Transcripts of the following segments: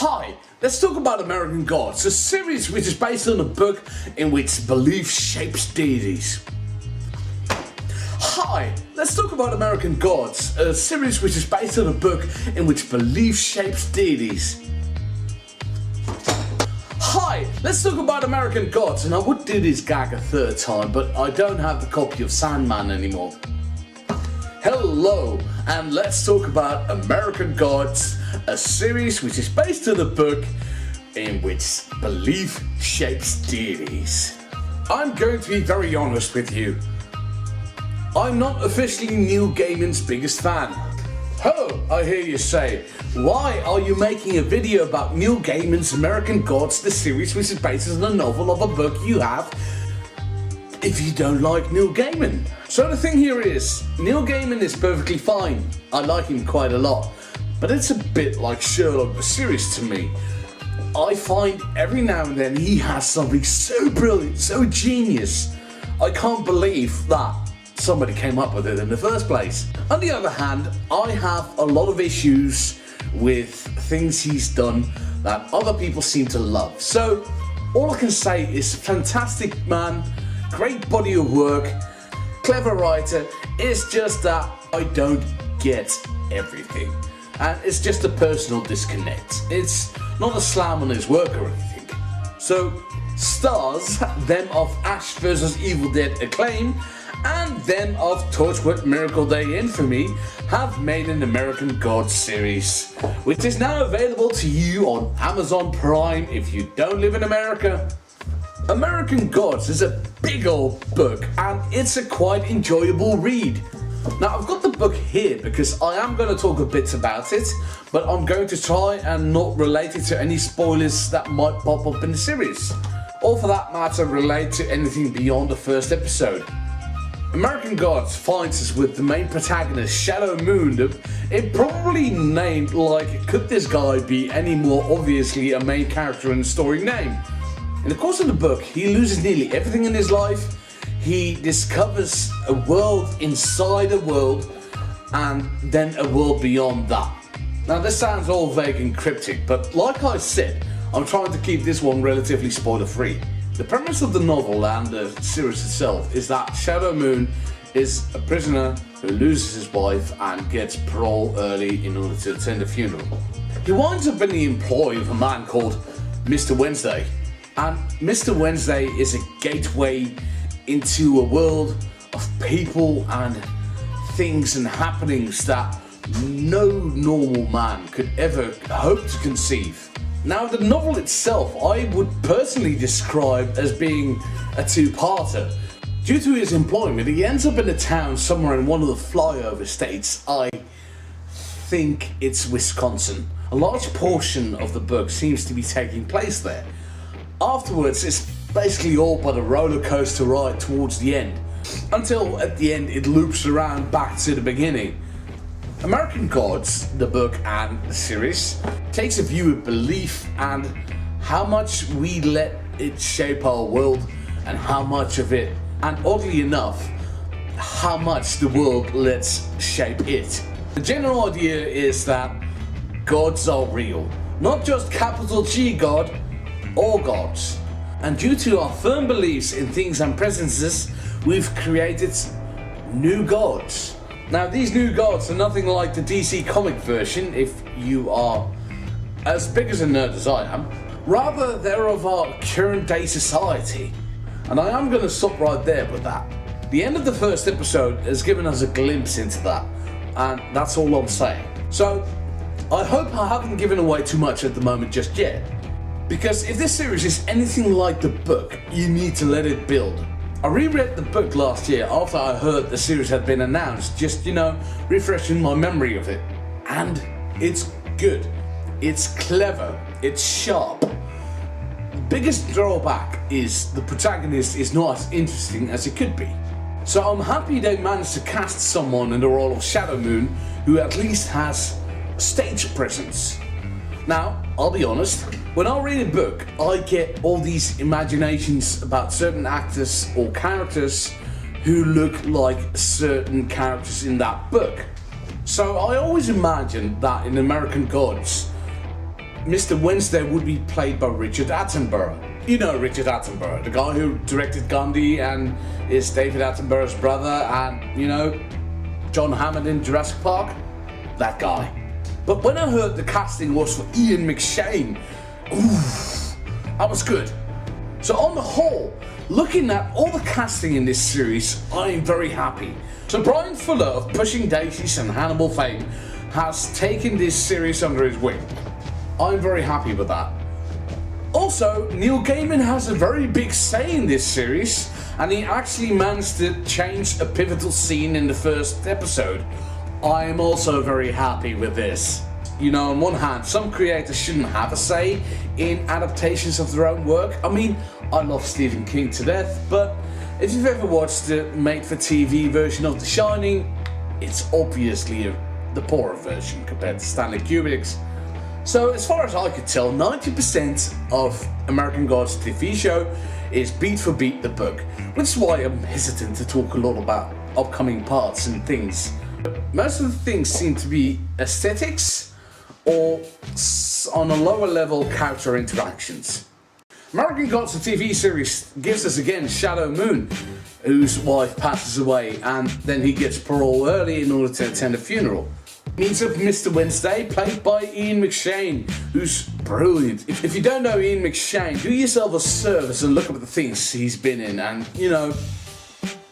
Hi, let's talk about American Gods, a series which is based on a book in which belief shapes deities. Hi, let's talk about American Gods, a series which is based on a book in which belief shapes deities. Hi, let's talk about American Gods, and I would do this gag a third time, but I don't have the copy of Sandman anymore. Hello, and let's talk about American Gods, a series which is based on a book in which belief shapes deities. I'm going to be very honest with you. I'm not officially Neil Gaiman's biggest fan. Oh, I hear you say, why are you making a video about Neil Gaiman's American Gods, the series which is based on a novel of a book you have, if you don't like Neil Gaiman? So the thing here is, Neil Gaiman is perfectly fine. I like him quite a lot. But it's a bit like Sherlock the series to me. I find every now and then he has something so brilliant, so genius. I can't believe that somebody came up with it in the first place. On the other hand, I have a lot of issues with things he's done that other people seem to love. So all I can say is fantastic man, great body of work, clever writer. It's just that I don't get everything. And it's just a personal disconnect. It's not a slam on his work or anything. So stars, them of Ash vs Evil Dead acclaim, and them of Torchwood Miracle Day infamy, have made an American Gods series, which is now available to you on Amazon Prime if you don't live in America. American Gods is a big old book, and it's a quite enjoyable read. Now, I've got the book here because I am going to talk a bit about it, but I'm going to try and not relate it to any spoilers that might pop up in the series, or for that matter relate to anything beyond the first episode. American Gods finds us with the main protagonist, Shadow Moon. It probably named like, could this guy be any more obviously a main character in the story name? In the course of the book, he loses nearly everything in his life. He discovers a world inside a world, and then a world beyond that. Now this sounds all vague and cryptic, but like I said, I'm trying to keep this one relatively spoiler free. The premise of the novel and the series itself is that Shadow Moon is a prisoner who loses his wife and gets parole early in order to attend a funeral. He winds up in the employ of a man called Mr. Wednesday, and Mr. Wednesday is a gateway into a world of people and things and happenings that no normal man could ever hope to conceive. Now, the novel itself I would personally describe as being a two-parter. Due to his employment, he ends up in a town somewhere in one of the flyover states. I think it's Wisconsin. A large portion of the book seems to be taking place there. Afterwards, it's basically all but a roller coaster ride towards the end, until at the end it loops around back to the beginning. American Gods, the book and the series, takes a view of belief and how much we let it shape our world, and how much of it, and oddly enough, how much the world lets shape it. The general idea is that gods are real, not just capital G God, all gods. And due to our firm beliefs in things and presences, we've created new gods. Now, these new gods are nothing like the DC comic version, if you are as big as a nerd as I am. Rather, they're of our current day society. And I am going to stop right there with that. The end of the first episode has given us a glimpse into that, and that's all I'm saying. So, I hope I haven't given away too much at the moment just yet. Because if this series is anything like the book, you need to let it build. I reread the book last year after I heard the series had been announced, just, refreshing my memory of it. And it's good. It's clever. It's sharp. The biggest drawback is the protagonist is not as interesting as it could be. So I'm happy they managed to cast someone in the role of Shadow Moon who at least has stage presence. Now, I'll be honest, when I read a book, I get all these imaginations about certain actors or characters who look like certain characters in that book. So I always imagined that in American Gods, Mr. Wednesday would be played by Richard Attenborough. You know Richard Attenborough, the guy who directed Gandhi and is David Attenborough's brother, and, you know, John Hammond in Jurassic Park? That guy. But when I heard the casting was for Ian McShane, ooh, that was good. So on the whole, looking at all the casting in this series, I am very happy. So Brian Fuller of Pushing Daisies and Hannibal fame has taken this series under his wing. I'm very happy with that. Also, Neil Gaiman has a very big say in this series, and he actually managed to change a pivotal scene in the first episode. I am also very happy with this. You know, on one hand, some creators shouldn't have a say in adaptations of their own work. I mean, I love Stephen King to death, but if you've ever watched the made-for-TV version of The Shining, it's obviously the poorer version compared to Stanley Kubrick's. So as far as I could tell, 90% of American Gods TV show is beat for beat the book, which is why I'm hesitant to talk a lot about upcoming parts and things. Most of the things seem to be aesthetics or on a lower level character interactions. American Gods the TV series gives us again Shadow Moon, whose wife passes away and then he gets parole early in order to attend a funeral. Meets up Mr. Wednesday, played by Ian McShane, who's brilliant. If you don't know Ian McShane, do yourself a service and look up at the things he's been in, and you know,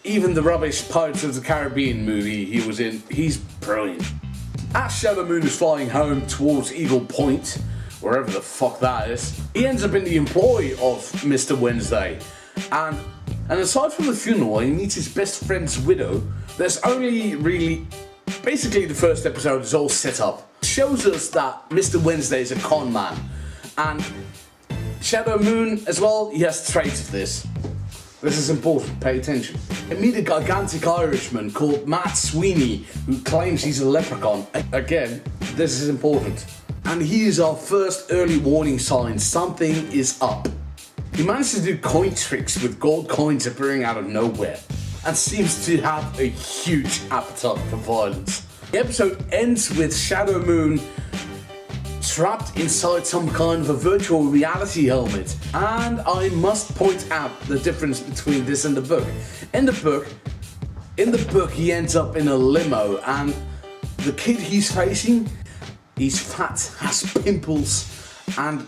even the rubbish Pirates of the Caribbean movie he was in, he's brilliant. As Shadow Moon is flying home towards Eagle Point, wherever the fuck that is, he ends up in the employ of Mr. Wednesday, and aside from the funeral, he meets his best friend's widow. There's only really basically the first episode is all set up. It shows us that Mr. Wednesday is a con man, and Shadow Moon as well, he has traits of this. This is important, pay attention. I meet a gigantic Irishman called Matt Sweeney who claims he's a leprechaun. Again, this is important. And he is our first early warning sign something is up. He managed to do coin tricks with gold coins appearing out of nowhere, and seems to have a huge appetite for violence. The episode ends with Shadow Moon trapped inside some kind of a virtual reality helmet, and I must point out the difference between this and the book. In the book he ends up in a limo, and the kid he's facing, he's fat, has pimples, and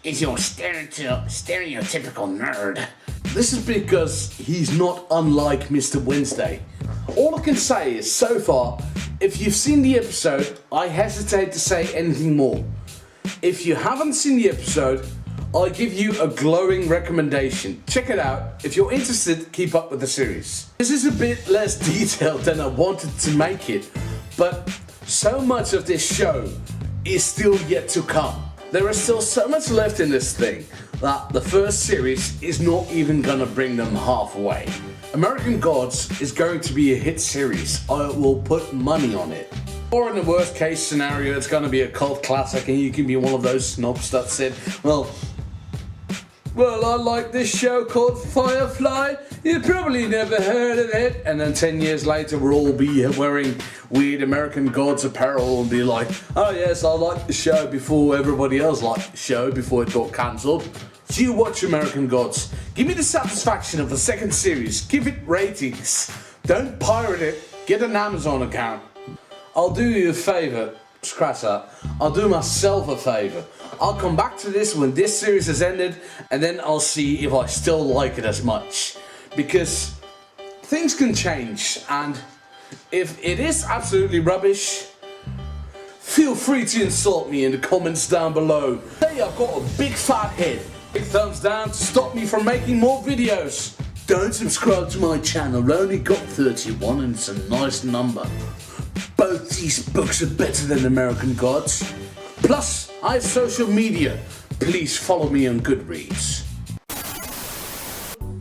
is your stereotypical nerd. This is because he's not unlike Mr. Wednesday. All I can say is, so far, if you've seen the episode, I hesitate to say anything more. If you haven't seen the episode, I give you a glowing recommendation. Check it out. If you're interested, keep up with the series. This is a bit less detailed than I wanted to make it, but so much of this show is still yet to come. There is still so much left in this thing that the first series is not even gonna bring them halfway. American Gods is going to be a hit series. I will put money on it. Or in the worst case scenario, it's gonna be a cult classic and you can be one of those snobs that said, well, I like this show called Firefly. You probably never heard of it. And then 10 years later, we'll all be wearing weird American Gods apparel and be like, oh yes, I liked the show before everybody else liked the show, before it got cancelled. So you watch American Gods. Give me the satisfaction of the second series. Give it ratings. Don't pirate it. Get an Amazon account. I'll do you a favour. Scratch that. I'll do myself a favour. I'll come back to this when this series has ended, and then I'll see if I still like it as much. Because things can change, and if it is absolutely rubbish, feel free to insult me in the comments down below. Say I've got a big fat head. Big thumbs down to stop me from making more videos. Don't subscribe to my channel, I only got 31 and it's a nice number. Both these books are better than American Gods. Plus, I have social media. Please follow me on Goodreads.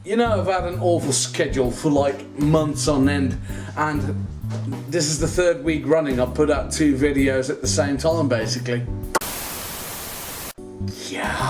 You know, I've had an awful schedule for like months on end, and this is the third week running. I've put out 2 videos at the same time, basically. Yeah.